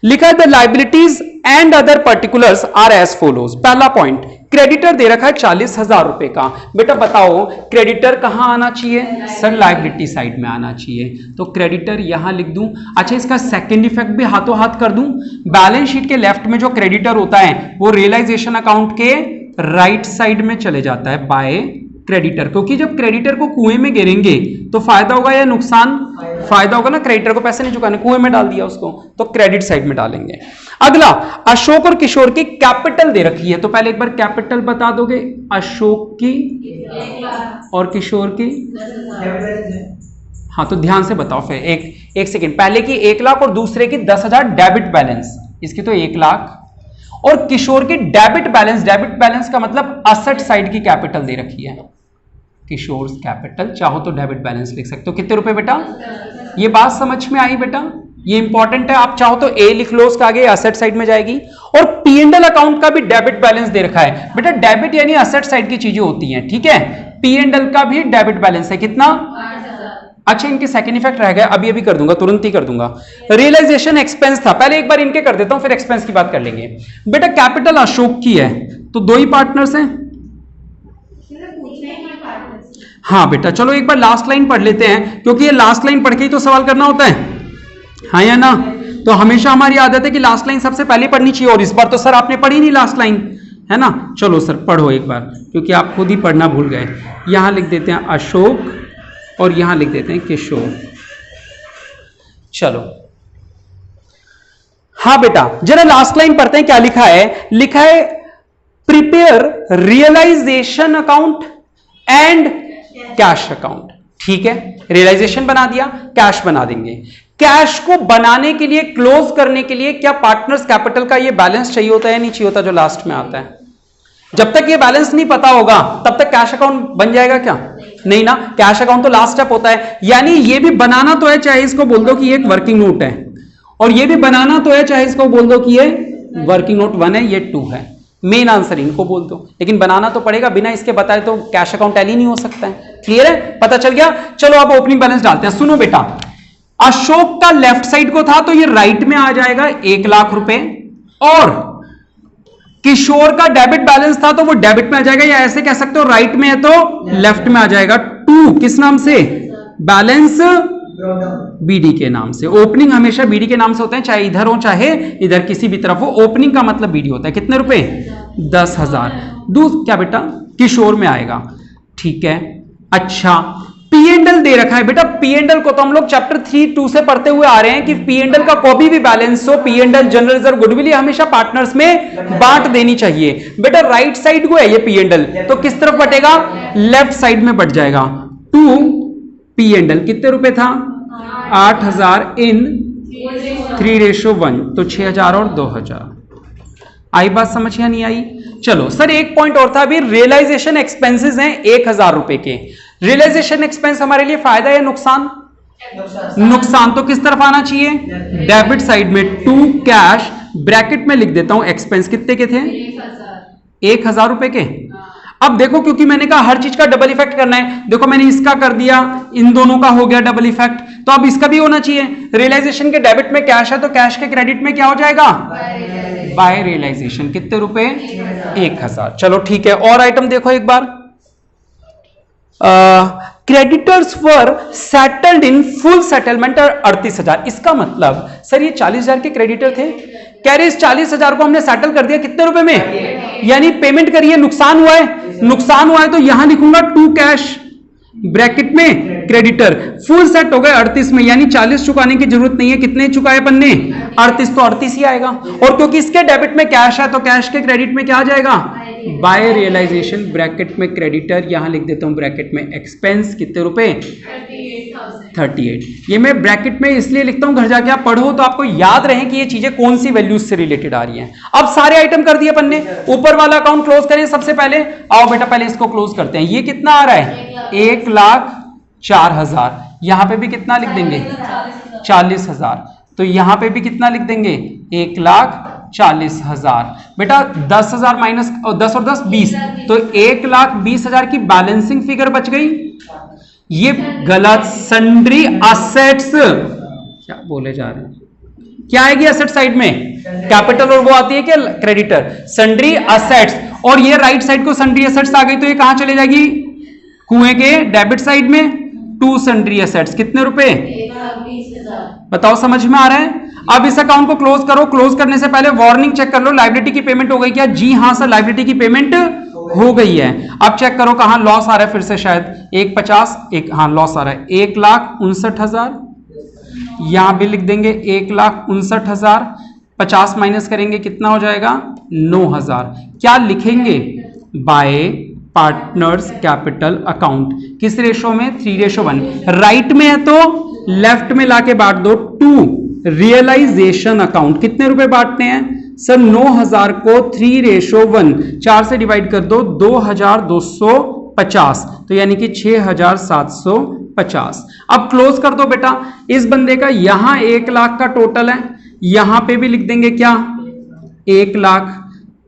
लिखा है the liabilities and other particulars are as follows. पहला पॉइंट क्रेडिटर दे रखा है 40,000 रुपए का। बेटा बताओ क्रेडिटर कहां आना चाहिए, सर लाइबिलिटी साइड में आना चाहिए, तो क्रेडिटर यहां लिख दूं। अच्छा इसका सेकंड इफेक्ट भी हाथों हाथ कर दूं, बैलेंस शीट के लेफ्ट में जो क्रेडिटर होता है वो रियलाइजेशन अकाउंट के राइट साइड में चले जाता है बाय क्रेडिटर, क्योंकि जब क्रेडिटर को कुएं में गिरेंगे तो फायदा होगा या नुकसान, फायदा होगा ना, क्रेडिटर को पैसे नहीं चुकाने, कुएं में डाल दिया उसको, तो क्रेडिट साइड में डालेंगे। अगला अशोक और किशोर की कैपिटल दे रखी है, तो पहले एक बार कैपिटल बता दोगे, अशोक की और किशोर की, हाँ तो ध्यान से बताओ फिर एक सेकेंड, पहले की 1,00,000 और दूसरे की 10,000 डेबिट बैलेंस, इसकी तो 1,00,000 और किशोर की डेबिट बैलेंस का मतलब असेट साइड की कैपिटल दे रखी है, किशोर कैपिटल, चाहो तो डेबिट बैलेंस लिख सकते हो। कितने रुपए बेटा, ये बात समझ में आई बेटा, ये इंपॉर्टेंट है, आप चाहो तो ए लिख लो उसका आगे, एसेट साइड में जाएगी। और पी&एल अकाउंट का भी डेबिट बैलेंस दे रखा है। बेटा डेबिट यानी एसेट साइड की चीजें होती हैं, ठीक है, पी&एल का भी डेबिट बैलेंस है कितना, अच्छा इनके सेकंड इफेक्ट रह गया, अभी कर दूंगा, तुरंत ही कर दूंगा। रियलाइजेशन एक्सपेंस था, पहले एक बार इनके कर देता हूं फिर एक्सपेंस की बात कर लेंगे। बेटा कैपिटल अशोक की है तो दो ही पार्टनर्स हैं, हाँ बेटा चलो एक बार लास्ट लाइन पढ़ लेते हैं क्योंकि ये लास्ट लाइन पढ़ के ही तो सवाल करना होता है, हाँ या ना, तो हमेशा हमारी आदत है कि लास्ट लाइन सबसे पहले पढ़नी चाहिए, और इस बार तो सर आपने पढ़ी नहीं लास्ट लाइन, है ना, चलो सर पढ़ो एक बार क्योंकि आप खुद ही पढ़ना भूल गए। यहां लिख देते हैं अशोक और यहां लिख देते हैं किशोर, चलो हाँ बेटा जरा लास्ट लाइन पढ़ते हैं, क्या लिखा है, लिखा है prepare realisation account and cash account, ठीक है, रियलाइजेशन बना दिया, कैश बना देंगे। कैश को बनाने के लिए, क्लोज करने के लिए क्या पार्टनर्स कैपिटल का ये बैलेंस चाहिए होता है, नहीं चाहिए होता, जो लास्ट में आता है। जब तक ये बैलेंस नहीं पता होगा तब तक कैश अकाउंट बन जाएगा क्या, नहीं ना, कैश अकाउंट तो लास्ट स्टेप होता है, यानी ये भी बनाना तो है, चाहे इसको बोल दो कि ये एक वर्किंग नोट है, और ये भी बनाना तो है, चाहे इसको बोल दो कि ये वर्किंग नोट 1 है, ये 2 है, मेन आंसर इनको बोल दो, लेकिन बनाना तो पड़ेगा, बिना इसके बताए तो कैश अकाउंट टैली नहीं हो सकता है। क्लियर है, पता चल गया। चलो अब ओपनिंग बैलेंस डालते हैं। सुनो बेटा, अशोक का लेफ्ट साइड को था तो ये राइट में आ जाएगा 1,00,000 रुपए, और किशोर का डेबिट बैलेंस था तो वो डेबिट में आ जाएगा, या ऐसे कह सकते हो राइट में है तो लेफ्ट में आ जाएगा। 2 किस नाम से, बैलेंस बीडी के नाम से। ओपनिंग हमेशा बीडी के नाम से होते हैं, चाहे इधर हो चाहे इधर, किसी भी तरफ हो, ओपनिंग का मतलब बीडी होता है। कितने रुपए, 10,000। क्या बेटा, किशोर में आएगा, ठीक है। अच्छा पी&एल दे रखा है बेटा, पी&एल को तो हम लोग चैप्टर 3-2 से पढ़ते हुए आ रहे हैं कि पी&एल का कोई भी बैलेंस हो, पी&एल जनरल रिजर्व गुडविल हमेशा पार्टनर्स में बांट देनी चाहिए। बेटा राइट साइड को है ये पी&एल, तो किस तरफ बटेगा, लेफ्ट साइड में बट जाएगा। 2 पी&एल कितने रुपए था, 8,000 इन 3:1, तो 6000 और 2000। आई बात समझ या नहीं आई? चलो सर एक पॉइंट और था, अभी रियलाइजेशन एक्सपेंसेस हैं 1000 रुपए के। रियलाइजेशन एक्सपेंस हमारे लिए फायदा या नुकसान? नुकसान। तो किस तरफ आना चाहिए? डेबिट साइड में। टू कैश, ब्रैकेट में लिख देता हूं एक्सपेंस कितने के थे? 1000 रुपए के। अब देखो क्योंकि मैंने कहा हर चीज का डबल इफेक्ट करना है, देखो मैंने इसका कर दिया, इन दोनों का हो गया डबल इफेक्ट, तो अब इसका भी होना चाहिए। रियलाइजेशन के डेबिट में कैश है तो कैश के क्रेडिट में क्या हो जाएगा? By realisation. कितने रुपए? 1000। चलो ठीक है, और आइटम देखो एक बार। Creditors were settled in full settlement 38,000। इसका मतलब सर ये 40,000 के क्रेडिटर थे, कह रहे इस 40,000 को हमने सेटल कर दिया कितने रुपए में? यानी पेमेंट करिए, नुकसान हुआ है। नुकसान हुआ है तो यहां लिखूंगा टू कैश, ब्रैकेट में क्रेडिटर। फुल सेट हो गए 38 में, यानी 40 चुकाने की जरूरत नहीं है। कितने चुकाए अपन ने? 38, तो 38 ही आएगा। और क्योंकि इसके डेबिट में कैश है तो कैश के क्रेडिट में क्या आ जाएगा? बाय रियलाइजेशन, ब्रैकेट में क्रेडिटर, यहां लिख देता हूं ब्रैकेट में एक्सपेंस। कितने रुपए? 38। ये मैं ब्रैकेट में इसलिए लिखता हूं, घर जाके आप पढ़ो तो आपको याद रहे कि ये चीजें कौन सी वैल्यूज से रिलेटेड आ रही हैं। अब सारे आइटम कर दिए अपन ने, ऊपर वाला अकाउंट क्लोज करें सबसे पहले। आओ बेटा पहले इसको क्लोज करते हैं। ये कितना आ रहा है? 1,04,000। यहां पे भी कितना लिख देंगे? 40,000। तो यहां पे भी कितना लिख देंगे? 1,40,000। बेटा 10,000 माइनस 10 और 10 20, तो 1,20,000 की बैलेंसिंग फिगर बच गई। ये गलत। सन्ड्री असेट्स, क्या बोले जा रहे हैं? क्या आएगी असेट साइड में? कैपिटल, और वो आती है क्या? क्रेडिटर। सन्ड्री असेट्स, और ये राइट साइड को सन्ड्री असेट्स आ गई तो ये कहां चले जाएगी? कुएं के डेबिट साइड में। To sundry assets. कितने रुपए? 1,20,000। बताओ समझ में आ रहा है? अब इस अकाउंट को क्लोज करो। क्लोज करने से पहले वार्निंग चेक कर लो, लायबिलिटी की पेमेंट हो गई क्या? जी हां सर, लायबिलिटी की पेमेंट हो गई है। अब चेक करो कहां लॉस आ रहा है, फिर से शायद 1,50, एक हाँ लॉस आ रहा है 1,59,000। यहां भी लिख देंगे 1,59,000। 50 माइनस करेंगे कितना हो जाएगा? 9,000। क्या लिखेंगे? Bye partners capital account. किस रेशो में? 3:1। राइट में है तो लेफ्ट में लाके बांट दो। To realisation account. कितने रुपए बांटने हैं सर? 9,000 को 3:1, 4 से डिवाइड कर दो, 2,250, तो यानी कि 6,750। अब क्लोज कर दो बेटा। इस बंदे का यहां 1 लाख का टोटल है, यहां पे भी लिख देंगे क्या? 1 लाख।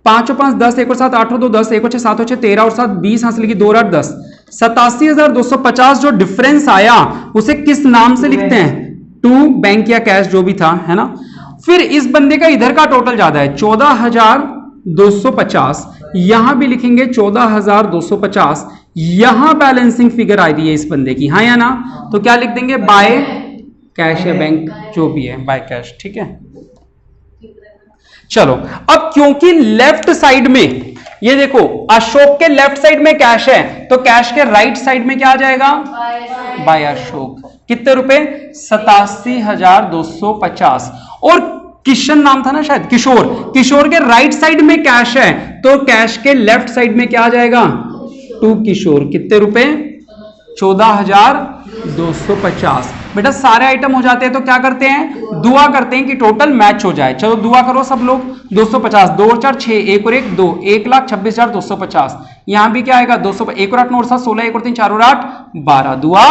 5 और 5 10, 1 और 7 8 और 2 10, 1 और 6 7 और 6 13 और 7 20 हासिल की 2 और 8 10, 87,250। जो डिफरेंस आया उसे किस नाम से लिखते हैं? टू बैंक या कैश जो भी था, है ना। फिर इस बंदे का इधर का टोटल ज्यादा है 14,250, यहां भी लिखेंगे 14,250। यहां बैलेंसिंग फिगर आ रही है इस बंदे की, हाँ या ना? तो क्या लिख देंगे? बाय कैश या बैंक जो भी है, बाय कैश। ठीक है, चलो अब क्योंकि लेफ्ट साइड में ये देखो अशोक के लेफ्ट साइड में कैश है तो कैश के राइट साइड में क्या आ जाएगा? बाय अशोक। कितने रुपए? 87,250। और किशन नाम था ना शायद, किशोर। किशोर के राइट साइड में कैश है तो कैश के लेफ्ट साइड में क्या आ जाएगा? टू किशोर। कितने रुपए? 14,250। बेटा सारे आइटम हो जाते हैं तो क्या करते हैं? दुआ करते हैं कि टोटल मैच हो जाए। चलो दुआ करो सब लोग। 250, 2 और 4 6, 1 और 1 2, 1,26,250। यहां भी क्या आएगा? 200, 1 और 8 9 और 7 16, 1 और 3 4 और 8 12। दुआ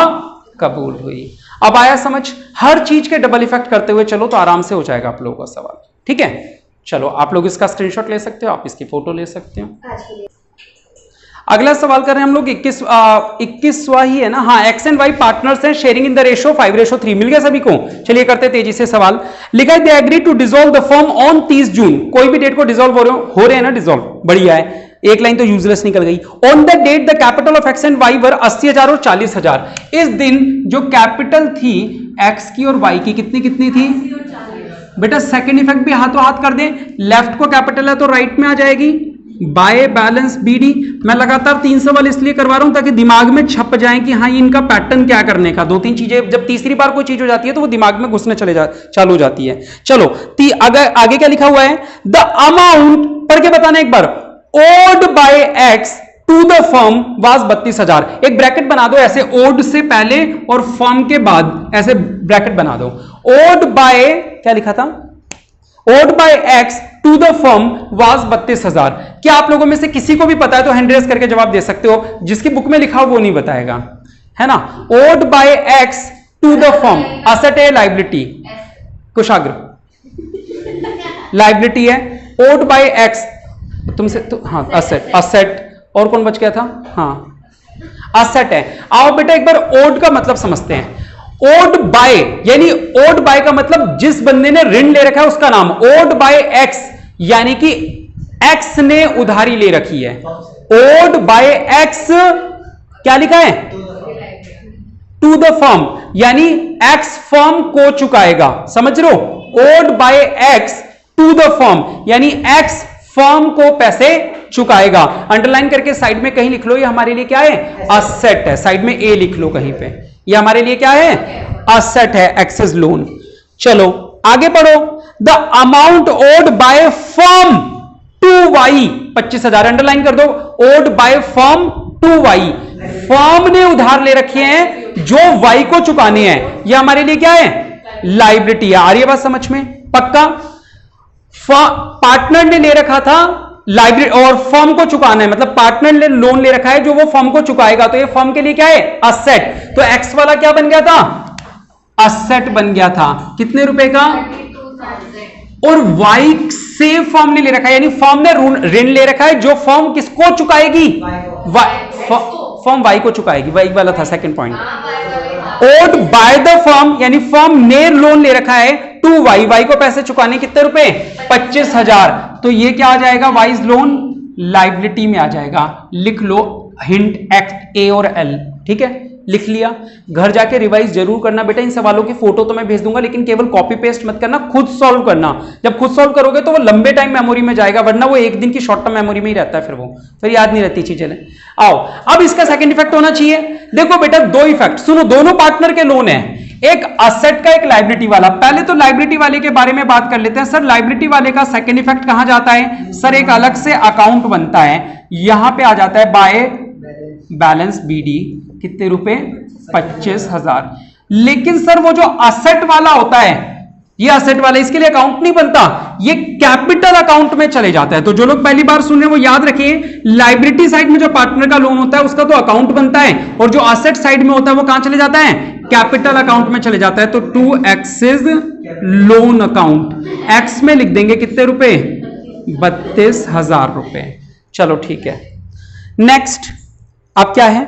कबूल हुई। अब आया समझ? हर चीज के डबल इफेक्ट करते हुए चलो तो आराम से हो जाएगा आप लोगों का सवाल। ठीक है, चलो आप लोग इसका स्क्रीनशॉट ले सकते हो, आप इसकी फोटो ले सकते हो। अगला सवाल कर रहे हैं हम लोग 21वां ही है ना। हाँ, एक्स एंड वाई पार्टनर्स हैं, शेयरिंग इन द रेशो 5:3। मिल गया सभी को? चलिए करते तेजी से सवाल। लिखा है they agree to dissolve the firm on 30 June. कोई भी डेट को डिसॉल्व हो रहे हैं ना डिसॉल्व, बढ़िया है। एक लाइन तो यूजलेस निकल गई। On the date the capital of X and Y were 80,000 और 40,000। इस दिन जो कैपिटल थी एक्स की और वाई की कितनी थी? बेटा सेकंड इफेक्ट भी हाथों हाथ कर दें। लेफ्ट को कैपिटल है तो राइट में आ जाएगी बाय बैलेंस बीडी। मैं लगातार 3 सवाल इसलिए करवा रहा हूं ताकि दिमाग में छप जाए कि हाँ इनका पैटर्न क्या करने का। 2-3 चीजें जब तीसरी बार कोई चीज हो जाती है तो वो दिमाग में घुसने चालू हो जाती है। चलो अगर आगे क्या लिखा हुआ है? द अमाउंट पढ़ के बताना एक बार। Owed by X to the firm was 32,000। एक ब्रैकेट बना दो ऐसे, ओड से पहले और फर्म के बाद ऐसे ब्रैकेट बना दो। ओड बाय, क्या लिखा था, owed by X to the firm was 32,000। क्या आप लोगों में से किसी को भी पता है तो हैंड रेज करके जवाब दे सकते हो, जिसकी बुक में लिखा हो वो नहीं बताएगा, है ना। Owed by X to the firm, asset है लाइबिलिटी, कुशाग्र लाइबिलिटी है। ओड बाय एक्स तुमसे तो हाँ असेट, असेट और कौन बच गया था, हाँ असेट है। आओ बेटा एक बार ओड का मतलब समझते हैं। ओड बाय यानी ओड बाय का मतलब जिस बंदे ने ऋण ले रखा है उसका नाम। ओड बाय एक्स यानी कि एक्स ने उधारी ले रखी है। ओड बाय एक्स क्या लिखा है, टू द फर्म यानी एक्स फर्म को चुकाएगा, समझ रहे हो। Owed by X to the firm यानी एक्स फर्म को पैसे चुकाएगा। अंडरलाइन करके साइड में कहीं लिख लो, ये हमारे लिए क्या है, असेट है। साइड में ए लिख लो कहीं पे, ये हमारे लिए क्या है, असेट है, एक्सेस लोन। चलो आगे पढ़ो। The amount owed by firm to Y 25,000, underline कर दो। Owed by firm to Y, firm ने उधार ले रखे हैं जो वाई को चुकाने हैं, ये हमारे लिए क्या है, लाइबिलिटी है। आ रही है बात समझ में, पक्का। पार्टनर ने ले रखा था लाइबिलिटी और फर्म को चुकाना है, मतलब पार्टनर ने लोन ले रखा है जो वो फर्म को चुकाएगा, तो ये फर्म के लिए क्या है, असेट। तो एक्स वाला क्या बन गया था, असेट बन गया था। कितने रुपए का, और वाई से फर्म ने ले रखा है, यानी फर्म ने ऋण ले रखा है जो फर्म किसको चुकाएगी, फर्म वाई को चुकाएगी। वाई वाला था second point. Owed by the firm यानी फर्म ने लोन ले रखा है टू वाई, वाई को पैसे चुकाने कितने रुपए, 25,000। तो ये क्या आ जाएगा, वाइज लोन लाइबिलिटी में आ जाएगा। लिख लो हिंट एक्ट ए और एल, ठीक है, लिख लिया। घर जाके रिवाइज जरूर करना बेटा। इन सवालों की फोटो तो मैं भेज दूंगा, लेकिन केवल कॉपी पेस्ट मत करना, खुद सॉल्व करना। जब खुद सॉल्व करोगे तो वो लंबे टाइम मेमोरी में जाएगा, वरना वो एक दिन की शॉर्ट टर्म मेमोरी में ही रहता है, फिर याद नहीं रहती चीजें। आओ अब इसका सेकंड इफेक्ट होना चाहिए। देखो बेटा दो इफेक्ट सुनो, दोनों पार्टनर के लोन है, एक असेट का एक लाइबिलिटी वाला। पहले तो लाइबिलिटी वाले के बारे में बात कर लेते हैं। सर लाइबिलिटी वाले का सेकंड इफेक्ट कहां जाता है, सर एक अलग से अकाउंट बनता है, यहां पे आ जाता है बाय बैलेंस बीडी, कितने रुपए, 25,000। लेकिन सर वो जो असेट वाला होता है, ये असेट वाला, इसके लिए अकाउंट नहीं बनता, ये कैपिटल अकाउंट में चले जाता है। तो जो लोग पहली बार सुन रहे हैं वो याद रखिए, लाइबिलिटी साइड में जो पार्टनर का लोन होता है उसका तो अकाउंट बनता है, और जो असेट साइड में होता है वो कहां चले जाता है, कैपिटल अकाउंट में चले जाता है। तो to X's loan account, X में लिख देंगे कितने रुपए, 32,000 रुपए। चलो ठीक है, नेक्स्ट अब क्या है,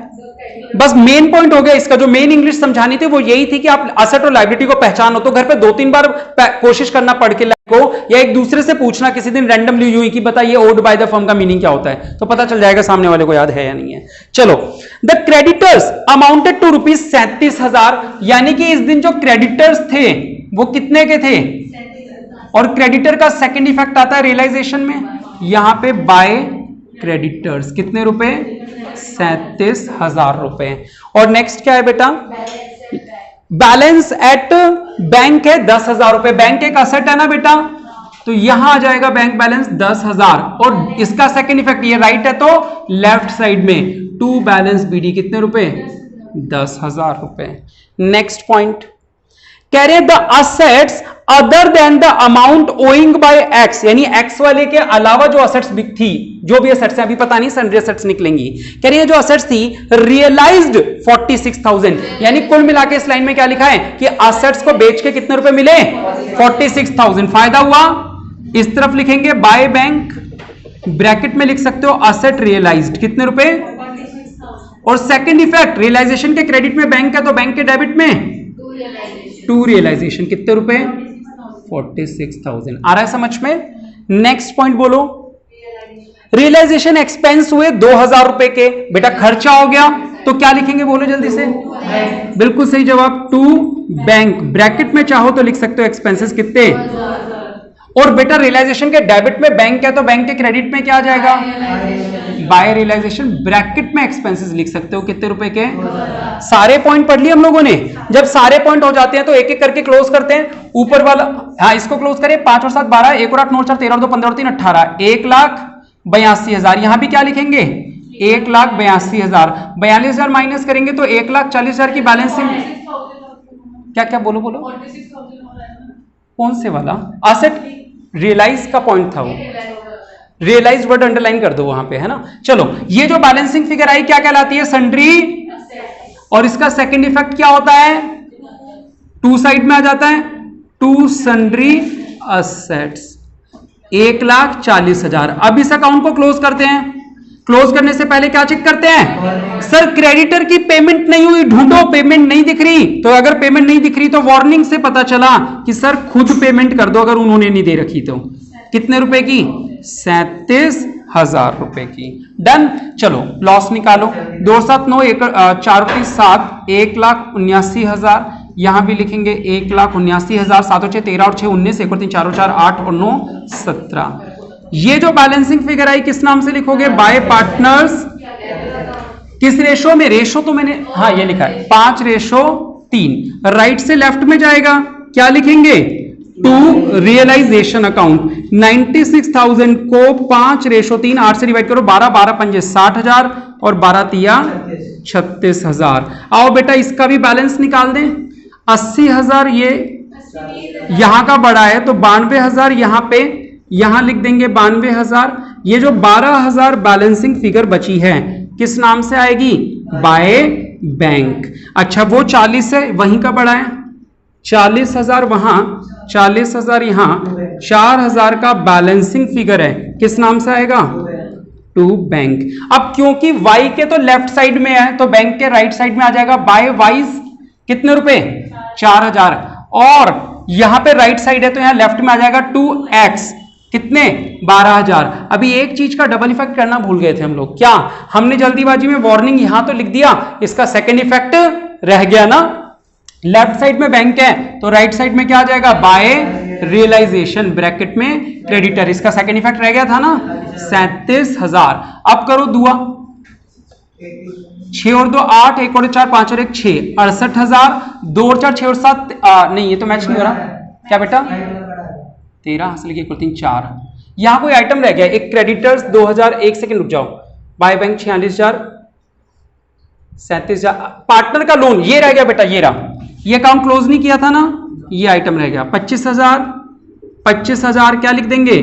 बस मेन पॉइंट हो गया इसका। जो मेन इंग्लिश समझानी थी वो यही थी कि आप असेट और लायबिलिटी को पहचानो। तो घर पे 2-3 बार कोशिश करना पढ़ के को, या एक दूसरे से पूछना किसी दिन रैंडमली यूं ही कि बताइए ओड बाय द फर्म का मीनिंग क्या होता है, तो पता चल जाएगा सामने वाले को याद है या नहीं है। चलो, द क्रेडिटर्स अमाउंटेड टू ₹37,000, यानी कि इस दिन जो क्रेडिटर्स थे वो कितने के थे, और क्रेडिटर का सेकेंड इफेक्ट आता है रियलाइजेशन में, यहां पे बाय क्रेडिटर्स कितने रुपए, 37,000 रुपए। और नेक्स्ट क्या है बेटा, बैलेंस एट बैंक है 10,000 रुपए। बैंक एक असेट है ना बेटा, तो यहां आ जाएगा बैंक बैलेंस 10,000, और इसका सेकंड इफेक्ट, ये राइट है तो लेफ्ट साइड में टू बैलेंस बीडी कितने रुपए, 10,000 रुपए। नेक्स्ट पॉइंट कह रहे the assets other than the amount owing by X, यानी एक्स वाले के अलावा जो असेट्स थी, जो भी असेट्स हैं अभी पता नहीं सन्ड्री असेट्स निकलेंगी, कह रही है जो असेट्स थी रियलाइज्ड 46,000, यानी कुल मिला के इस लाइन में क्या लिखा है कि असेट्स को बेच के कितने रुपए मिले, 46,000 फायदा हुआ। इस तरफ लिखेंगे बाय बैंक, ब्रैकेट में लिख सकते हो असेट रियलाइज्ड कितने रुपए, और सेकंड इफेक्ट रियलाइजेशन के क्रेडिट में बैंक है तो बैंक के डेबिट में टू रियलाइजेशन कितने रुपए, 46,000। आ रहा है समझ में। नेक्स्ट पॉइंट बोलो, रियलाइजेशन एक्सपेंस हुए 2,000 रुपए के, बेटा खर्चा हो गया तो क्या लिखेंगे बोलो जल्दी से, बिल्कुल सही जवाब, टू बैंक, ब्रैकेट में चाहो तो लिख सकते हो एक्सपेंसेस कितने, और बेटा रियलाइजेशन के डेबिट में बैंक है तो बैंक के क्रेडिट में क्या आ जाएगा, बाय रियलाइजेशन, ब्रैकेट में एक्सपेंसेस लिख सकते हो कितने रुपए के। सारे पॉइंट पढ़ लिए हम लोगों ने। जब सारे पॉइंट हो जाते हैं तो एक एक करके क्लोज करते हैं। ऊपर वाला, हाँ इसको क्लोज करें, 5 और 7 12, 1 और 8 9 4 13 और 2 15 और 3 18, 1,82,000। यहां भी क्या लिखेंगे, 1,82,000, 42,000 माइनस करेंगे तो 1,40,000 की बैलेंसिंग। क्या क्या बोलो बोलो, 46,000 हो रहा है ना। कौन से वाला असेट? रियलाइज का पॉइंट था वो, रियलाइज वर्ड अंडरलाइन कर दो वहां पे, है ना। चलो, ये जो बैलेंसिंग फिगर आई क्या कहलाती है? सन्ड्री। और इसका सेकंड इफेक्ट क्या होता है? टू साइड में आ जाता है, टू सन्ड्री असेट्स, 1,40,000। अब इस अकाउंट को क्लोज करते हैं। क्लोज करने से पहले क्या चेक करते हैं? सर क्रेडिटर की पेमेंट नहीं हुई, ढूंढो, पेमेंट नहीं दिख रही। तो अगर पेमेंट नहीं दिख रही तो वार्निंग से पता चला कि सर खुद पेमेंट कर दो, अगर उन्होंने नहीं दे रखी तो। कितने रुपए की? 37,000 रुपए की। डन। चलो लॉस निकालो। 2 7 9 4 7, 1,79,000। यहां भी लिखेंगे 1,79,000। 7 6 13 और 6 19, 1 और 3 4 और 4 8 और 9 17। ये जो बैलेंसिंग फिगर आई किस नाम से लिखोगे? Bye partners. किस रेशो में? रेशो तो मैंने हाँ ये लिखा है 5:3। राइट से लेफ्ट में जाएगा, क्या लिखेंगे? To realisation account. 96,000 को 5:3, 8 से डिवाइड करो, 12 12 पंजे 60,000 और 12 तिया 36,000। आओ बेटा इसका भी बैलेंस निकाल दें। 80,000 ये यहां का बड़ा है तो 92,000 यहां पे, यहां लिख देंगे 92,000। ये जो 12,000 बैलेंसिंग फिगर बची है किस नाम से आएगी? By bank. अच्छा वो 40 है, वहीं का बड़ा है, 40,000 वहां, 40,000 यहां, 4,000 का बैलेंसिंग फिगर है, किस नाम से आएगा? To bank. अब क्योंकि वाई के तो लेफ्ट साइड में है तो बैंक के राइट साइड में आ जाएगा बाय वाइज। कितने रुपए? 4,000। और यहां पे राइट साइड है तो यहां लेफ्ट में आ जाएगा 2x। कितने? 12,000। अभी एक चीज का डबल इफेक्ट करना भूल गए थे हम लोग। क्या? हमने जल्दीबाजी में वार्निंग यहां तो लिख दिया, इसका सेकंड इफेक्ट रह गया ना। लेफ्ट साइड में बैंक है तो राइट साइड में क्या आ जाएगा? बाय रियलाइजेशन ब्रैकेट में क्रेडिटर। इसका सेकंड इफेक्ट रह गया था ना 37,000। अब करो दुआ। 6 और 2 8, 1 और 4 5 और 1 6, 68,000। 2 और 4 6 और 7 नहीं, ये तो मैच नहीं हो रहा। क्या बेटा? 13 हासिल की 1 और 3 4। यहां कोई आइटम रह गया, एक क्रेडिटर्स 2,000। 1 सेकंड रुक जाओ। By bank 46,000, 37,000। पार्टनर का लोन ये रह गया बेटा, ये रहा, ये अकाउंट क्लोज नहीं किया था ना, ये आइटम रह गया 25,000। 25,000 क्या लिख देंगे?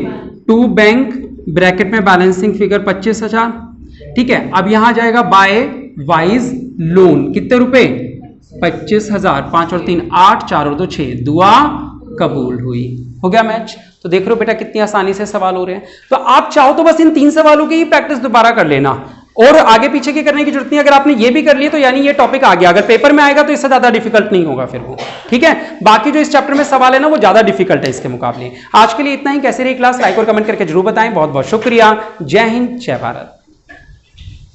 टू बैंक ब्रैकेट में बैलेंसिंग फिगर 25,000। ठीक है। अब यहां जाएगा बाय वाइज लोन। कितने रुपए? 25,000। 5 और 3 8, 4 और 2 6। दुआ कबूल हुई। हो गया मैच। तो देख रहे हो बेटा कितनी आसानी से सवाल हो रहे हैं। तो आप चाहो तो बस इन 3 सवालों की ही प्रैक्टिस दोबारा कर लेना और आगे पीछे की करने की जरूरत नहीं। अगर आपने ये भी कर लिया तो यानी ये टॉपिक आ गया। अगर पेपर में आएगा तो इससे ज्यादा डिफिकल्ट नहीं होगा फिर वो। ठीक है। बाकी जो इस चैप्टर में सवाल है ना वो ज्यादा डिफिकल्ट है इसके मुकाबले। आज के लिए इतना ही। कैसे रही क्लास? लाइक और कमेंट करके जरूर बताएं। बहुत बहुत शुक्रिया। जय हिंद, जय भारत।